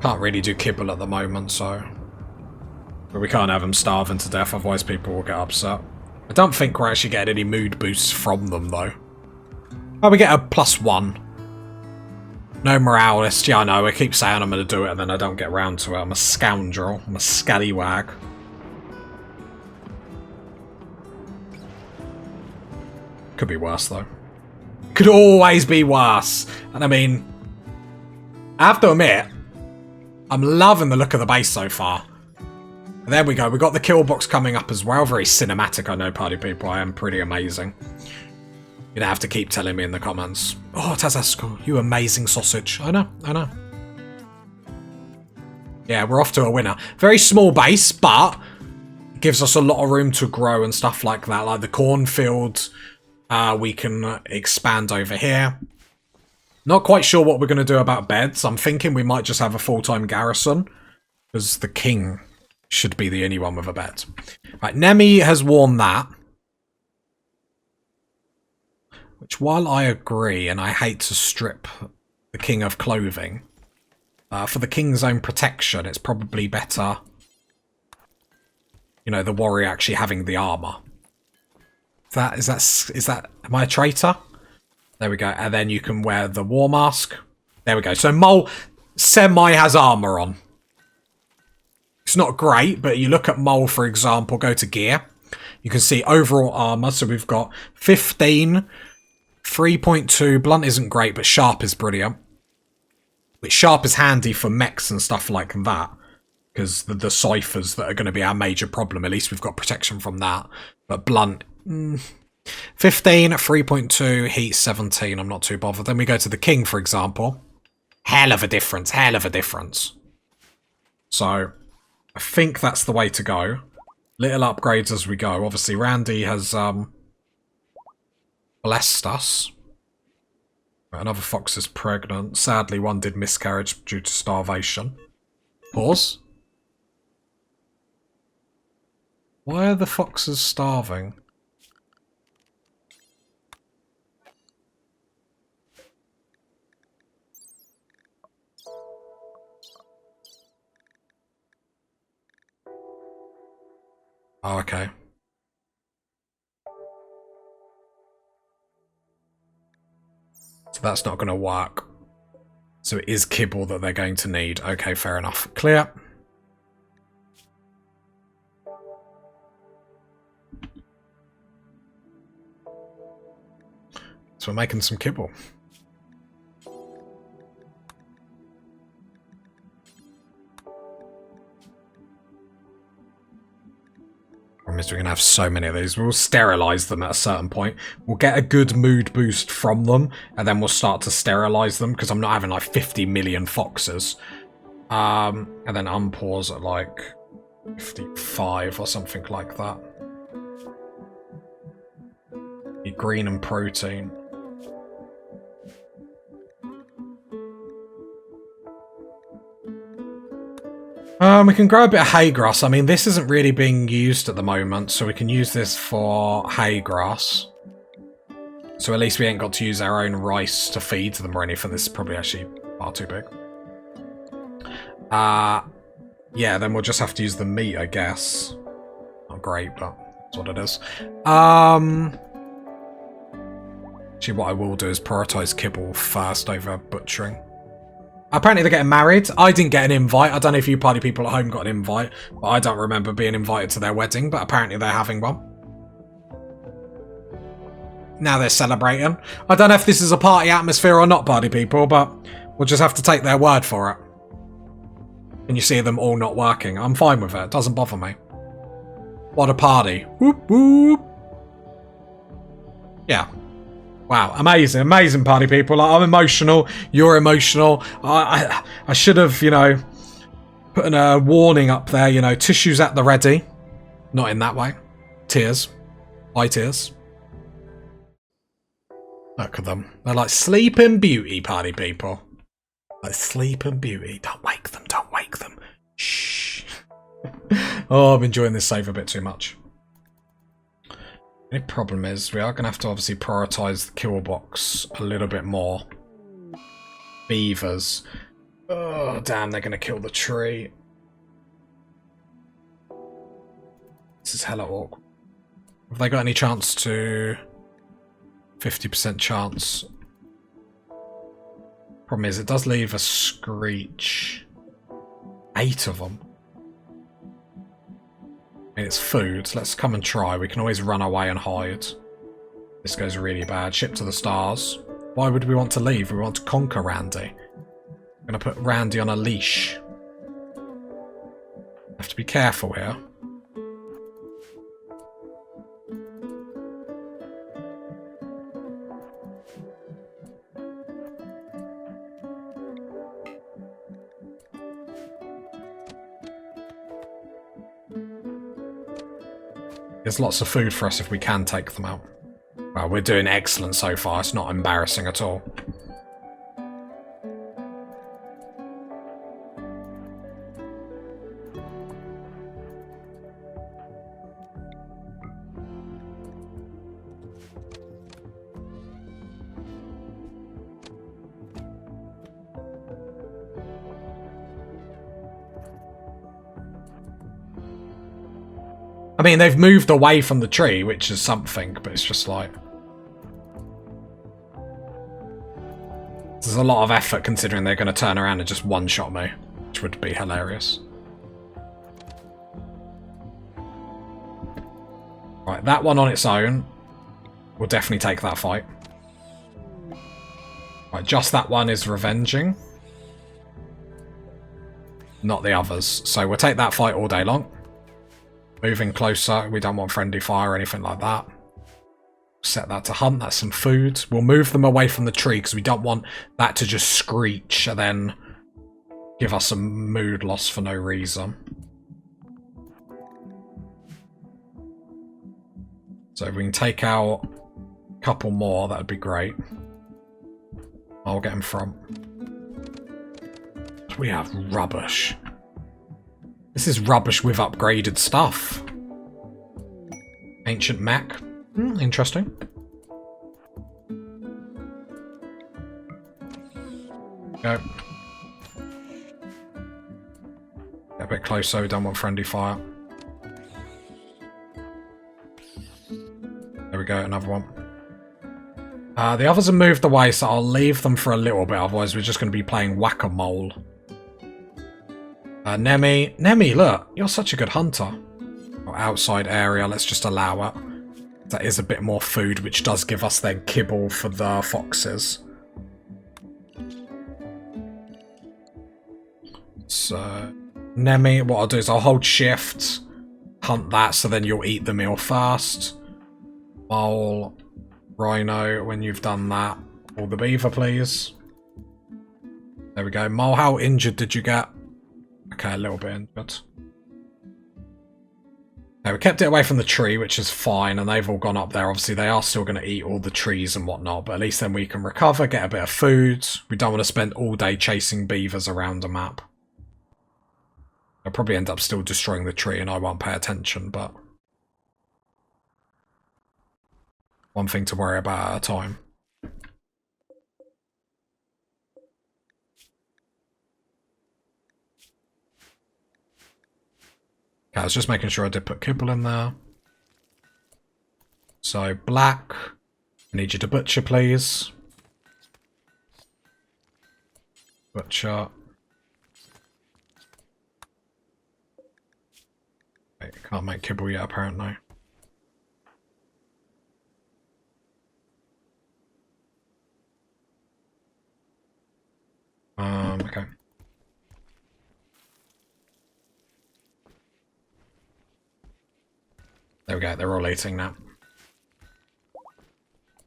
Can't really do kibble at the moment, so... but we can't have them starving to death, otherwise people will get upset. I don't think we're actually getting any mood boosts from them, though. Oh, we get a +1. No moralist. Yeah, I know, I keep saying I'm going to do it, and then I don't get round to it. I'm a scoundrel. I'm a scallywag. Could be worse, though. Could always be worse. And I mean... I have to admit... I'm loving the look of the base so far. There we go. We got the Killbox coming up as well. Very cinematic, I know, party people. I am pretty amazing. You'd have to keep telling me in the comments. Oh, Tazasco, you amazing sausage. I know, I know. Yeah, we're off to a winner. Very small base, but gives us a lot of room to grow and stuff like that. Like the cornfield, we can expand over here. Not quite sure what we're going to do about beds. I'm thinking we might just have a full-time garrison. Because the king should be the only one with a bed. Right, Nemi has worn that. Which, while I agree, and I hate to strip the king of clothing, for the king's own protection, it's probably better, you know, the warrior actually having the armor. Is that, am I a traitor? There we go, and then you can wear the war mask. There we go. So Mole semi has armor on. It's not great, but you look at Mole, for example, go to gear. You can see overall armor. So we've got 15, 3.2. Blunt isn't great, but sharp is brilliant. Which sharp is handy for mechs and stuff like that. Because the ciphers that are going to be our major problem. At least we've got protection from that. But blunt... 15, 3.2, heat 17. I'm not too bothered. Then we go to the king, for example. Hell of a difference. Hell of a difference. So, I think that's the way to go. Little upgrades as we go. Obviously, Randy has blessed us. Another fox is pregnant. Sadly, one did miscarriage due to starvation. Pause. Why are the foxes starving? Oh, okay. So that's not going to work. So it is kibble that they're going to need. Okay, fair enough. Clear. So we're making some kibble. We're going to have so many of these. We'll sterilize them at a certain point. We'll get a good mood boost from them, and then we'll start to sterilize them, because I'm not having like 50 million foxes. And then unpause at like 55 or something like that. Eat green and protein. We can grow a bit of hay grass. I mean, this isn't really being used at the moment, so we can use this for hay grass. So at least we ain't got to use our own rice to feed them or anything. This is probably actually far too big. Yeah, then we'll just have to use the meat, I guess. Not great, but that's what it is. Actually, what I will do is prioritize kibble first over butchering. Apparently they're getting married. I didn't get an invite. I don't know if you party people at home got an invite, but I don't remember being invited to their wedding, but apparently they're having one. Now they're celebrating. I don't know if this is a party atmosphere or not, party people, but we'll just have to take their word for it. And you see them all not working. I'm fine with it. It doesn't bother me. What a party. Whoop, whoop. Yeah. Wow, amazing, amazing party people. Like, I'm emotional, you're emotional. I should have, you know, put a warning up there, you know, tissues at the ready. Not in that way. Tears. Eye tears. Look at them. They're like sleeping beauty, party people. Like sleeping beauty. Don't wake them, don't wake them. Shh. Oh, I'm enjoying this save a bit too much. The only problem is we are going to have to obviously prioritise the Killbox a little bit more. Beavers. Oh, damn, they're going to kill the tree. This is hella awkward. Have they got any chance to... 50% chance. Problem is, it does leave a screech. 8 of them. I mean, it's food. Let's come and try. We can always run away and hide. This goes really bad. Ship to the stars. Why would we want to leave? We want to conquer Randy. I'm going to put Randy on a leash. Have to be careful here. There's lots of food for us if we can take them out. Well, we're doing excellent so far. It's not embarrassing at all. I mean, they've moved away from the tree, which is something, but it's just like... There's a lot of effort considering they're going to turn around and just one-shot me, which would be hilarious. Right, that one on its own will definitely take that fight. Right, just that one is revenging. Not the others. So we'll take that fight all day long. Moving closer. We don't want friendly fire or anything like that. Set that to hunt. That's some food. We'll move them away from the tree because we don't want that to just screech and then give us a mood loss for no reason. So if we can take out a couple more, that would be great. I'll get in front. We have rubbish. This is rubbish with upgraded stuff. Ancient mech. Interesting. Go. Get a bit closer, we don't want friendly fire. There we go, another one. The others have moved away, so I'll leave them for a little bit, otherwise we're just going to be playing whack-a-mole. Nemi. Nemi, look, you're such a good hunter. Outside area, let's just allow it. That is a bit more food, which does give us then kibble for the foxes. So, Nemi, what I'll do is I'll hold shift, hunt that, so then you'll eat the meal first. Mole, Rhino, when you've done that, all the beaver, please. There we go. Mole, how injured did you get? Okay, a little bit injured. Okay, we kept it away from the tree, which is fine, and they've all gone up there. Obviously, they are still going to eat all the trees and whatnot, but at least then we can recover, get a bit of food. We don't want to spend all day chasing beavers around a map. I'll probably end up still destroying the tree, and I won't pay attention, but one thing to worry about at a time. Okay, I was just making sure I did put kibble in there. So, black. I need you to butcher, please. Butcher. Okay, can't make kibble yet, apparently. Okay. There we go, they're all eating now.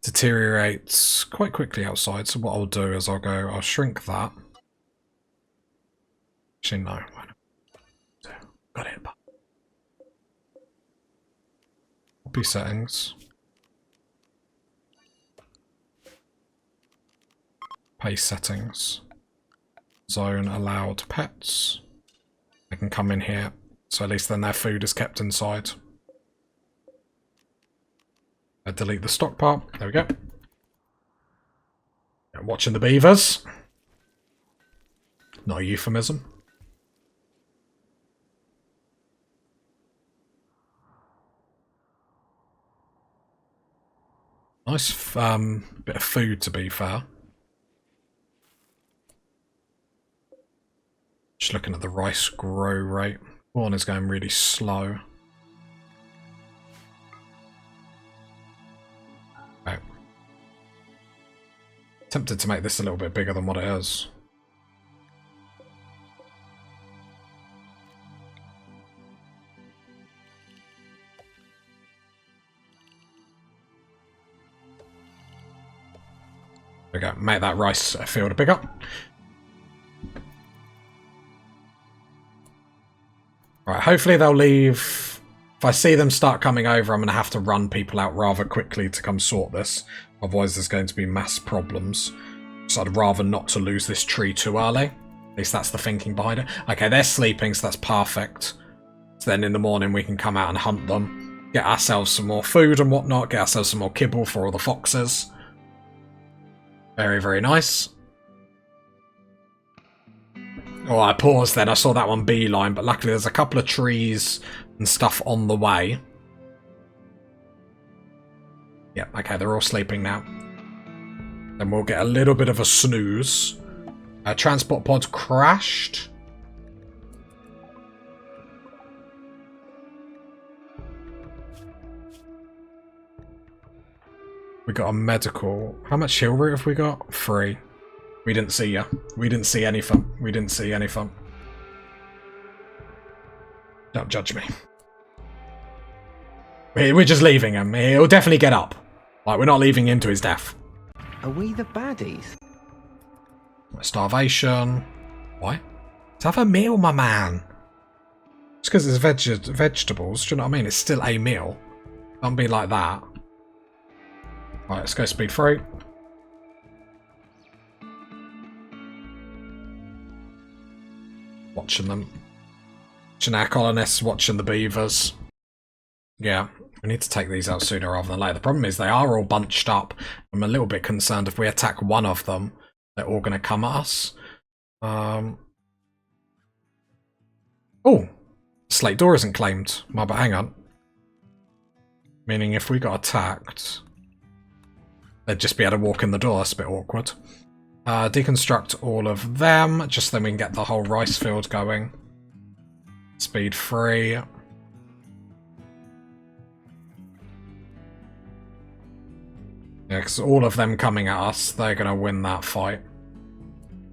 Deteriorates quite quickly outside, so what I'll do is I'll shrink that. Actually, no. Got it. Copy settings. Paste settings. Zone allowed pets. They can come in here, so at least then their food is kept inside. I delete the stock part. There we go. I'm watching the beavers. Not a euphemism. Nice bit of food, to be fair. Just looking at the rice grow rate. Corn is going really slow. Okay. Tempted to make this a little bit bigger than what it is. There we go. Make that rice field bigger. Right, hopefully they'll leave. If I see them start coming over, I'm going to have to run people out rather quickly to come sort this. Otherwise there's going to be mass problems. So I'd rather not to lose this tree too early. At least that's the thinking behind it. Okay, they're sleeping, so that's perfect. So then in the morning we can come out and hunt them. Get ourselves some more food and whatnot. Get ourselves some more kibble for all the foxes. Very, very nice. Oh, I paused then. I saw that one beeline, but luckily there's a couple of trees and stuff on the way. Yep, okay, they're all sleeping now. Then we'll get a little bit of a snooze. Transport pod crashed. We got a medical. How much heal root have we got? 3. We didn't see ya. We didn't see anything. We didn't see anything. Don't judge me. We're just leaving him. He'll definitely get up. Like, we're not leaving him to his death. Are we the baddies? Starvation. Why? Let's have a meal, my man. Just because it's vegetables, do you know what I mean? It's still a meal. Don't be like that. Right, let's go speed 3. Watching them. Watching our colonists, watching the beavers. Yeah, we need to take these out sooner rather than later. The problem is they are all bunched up. I'm a little bit concerned if we attack one of them, they're all going to come at us. Oh, slate door isn't claimed. But hang on. Meaning if we got attacked, they'd just be able to walk in the door. That's a bit awkward. Deconstruct all of them, just so then we can get the whole rice field going. Speed 3. Yeah, because all of them coming at us, they're going to win that fight.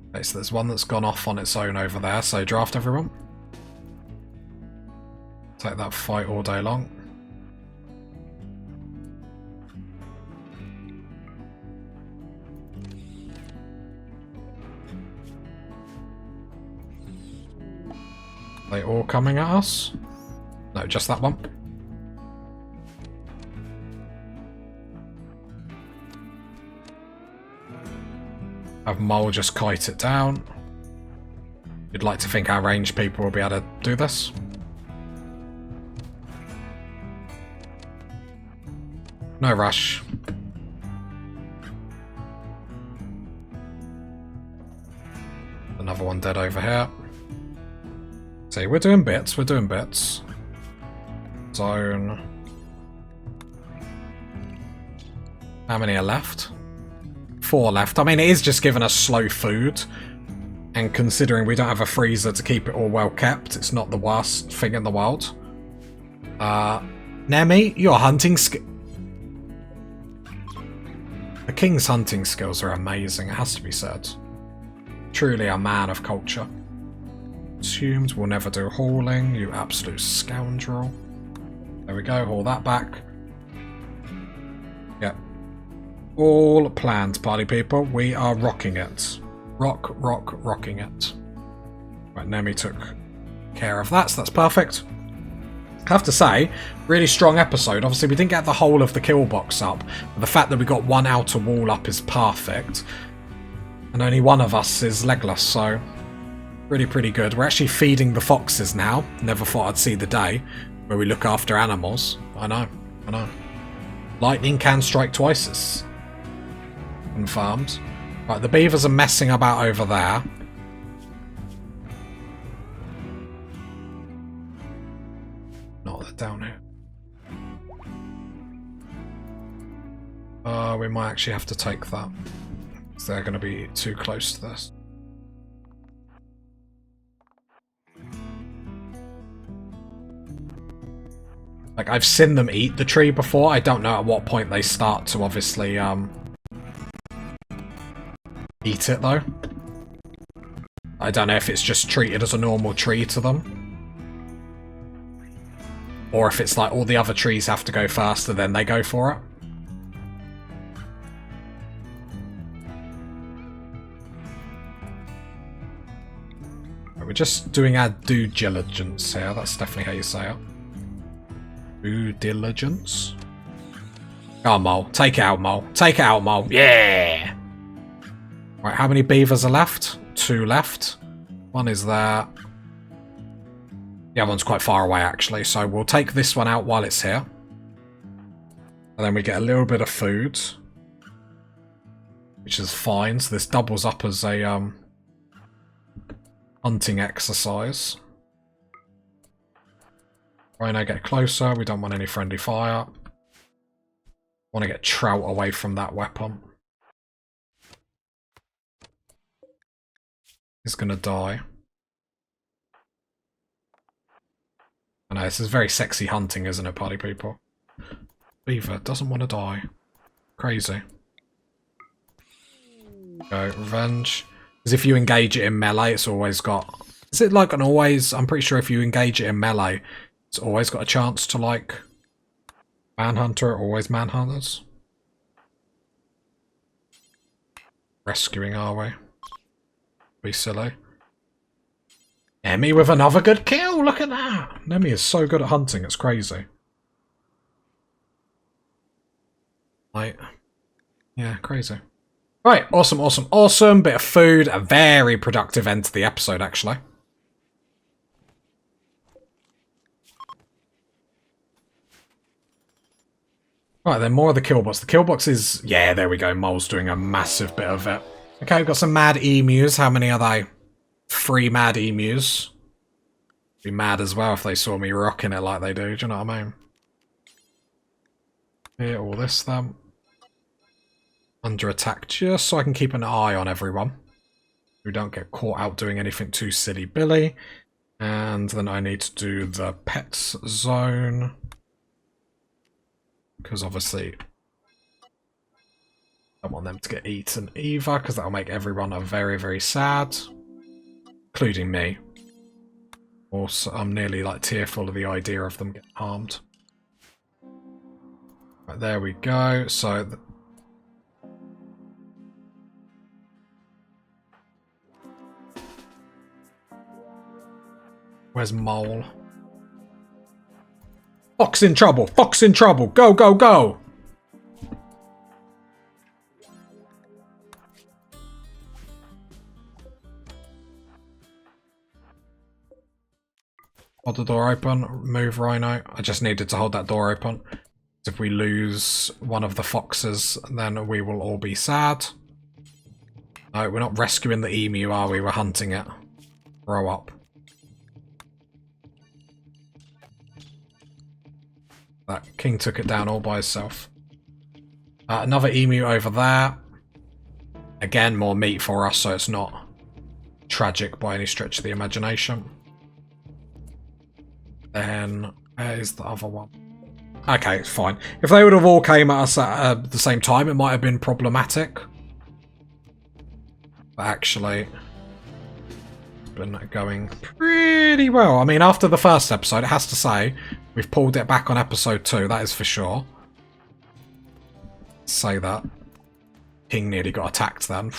Okay, so there's one that's gone off on its own over there, so draft everyone. Take that fight all day long. They all coming at us? No, just that one. Have Mole just kite it down. You'd like to think our ranged people will be able to do this. No rush. Another one dead over here. See, we're doing bits, we're doing bits. Zone. How many are left? 4 left. I mean, it is just giving us slow food. And considering we don't have a freezer to keep it all well kept, it's not the worst thing in the world. Nemi, your hunting skill... The king's hunting skills are amazing, it has to be said. Truly a man of culture. Assumed we'll never do hauling, you absolute scoundrel. There we go, haul that back. Yep. All planned, party people. We are rocking it. Rocking it. Right, Nemi took care of that, so that's perfect. I have to say, really strong episode. Obviously, we didn't get the whole of the Killbox up, but the fact that we got one outer wall up is perfect. And only one of us is legless, so... really pretty good. We're actually feeding the foxes now. Never thought I'd see the day where we look after animals. I know. Lightning can strike twice. It's confirmed. Right, the beavers are messing about over there. No, they're down here. We might actually have to take that. They're going to be too close to this. Like, I've seen them eat the tree before. I don't know at what point they start to obviously eat it, though. I don't know if it's just treated as a normal tree to them. Or if it's like all the other trees have to go first and then they go for it. We're just doing our due diligence here. That's definitely how you say it. Due diligence. Go on, Mole. Take it out, Mole. Take it out, Mole. Yeah! Right, how many beavers are left? 2 left. One is there. The other one's quite far away, actually, so we'll take this one out while it's here. And then we get a little bit of food. Which is fine, so this doubles up as a hunting exercise. Rhino, get closer. We don't want any friendly fire. Want to get Trout away from that weapon. He's going to die. I know, this is very sexy hunting, isn't it, party people? Beaver doesn't want to die. Crazy. Go, revenge. Because if you engage it in melee, it's always got... Is it like an always... I'm pretty sure if you engage it in melee, it's always got a chance to, like... Manhunter, always manhunters. Rescuing, are we? Be silly. Emmy with another good kill! Look at that! Emmy is so good at hunting, it's crazy. Like... Yeah, crazy. Right, awesome, awesome, awesome. Bit of food. A very productive end to the episode, actually. Right, then more of the Killbox. The Killbox is... Yeah, there we go. Mole's doing a massive bit of it. Okay, we've got some mad emus. How many are they? 3 mad emus. Be mad as well if they saw me rocking it like they do. Do you know what I mean? Here, all this, then. Under attack, just so I can keep an eye on everyone. We don't get caught out doing anything too silly Billy. And then I need to do the pets zone. Because obviously, I don't want them to get eaten either, because that'll make everyone very, very sad. Including me. Also, I'm nearly like tearful of the idea of them getting harmed. Right, there we go. So... Where's Mole? Fox in trouble! Fox in trouble! Go, go, go! Hold the door open. Move, Rhino. I just needed to hold that door open. If we lose one of the foxes, then we will all be sad. No, we're not rescuing the emu, are we? We're hunting it. Grow up. That king took it down all by himself. Another emu over there. Again, more meat for us, so it's not tragic by any stretch of the imagination. Then, where's the other one? Okay, it's fine. If they would have all came at us at the same time, it might have been problematic. But actually, it's been going pretty well. I mean, after the first episode, it has to say, we've pulled it back on episode 2, that is for sure. Say that. King nearly got attacked then.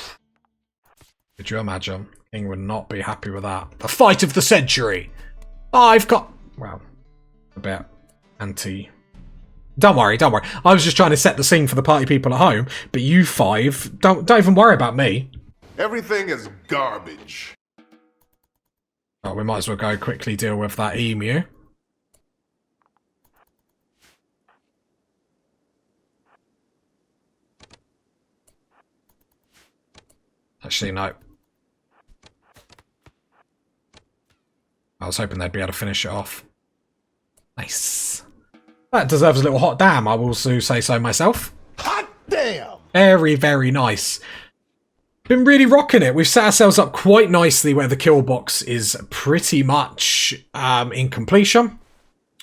Could you imagine? King would not be happy with that. The fight of the century! I've got... Well, a bit anti... Don't worry, don't worry. I was just trying to set the scene for the party people at home, but you 5, don't even worry about me. Everything is garbage. Oh, we might as well go quickly deal with that emu. Actually, no. I was hoping they'd be able to finish it off. Nice. That deserves a little hot damn, I will also say so myself. Hot damn! Very, very nice. Been really rocking it. We've set ourselves up quite nicely where the kill box is pretty much in completion.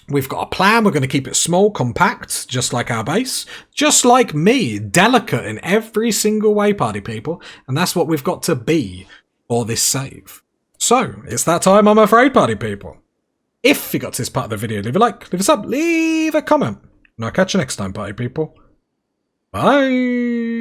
We've got a plan. We're going to keep it small, compact, just like our base. Just like me, delicate in every single way, party people. And that's what we've got to be for this save. So, it's that time, I'm afraid, party people. If you got to this part of the video, leave a like, leave a sub, leave a comment. And I'll catch you next time, party people. Bye!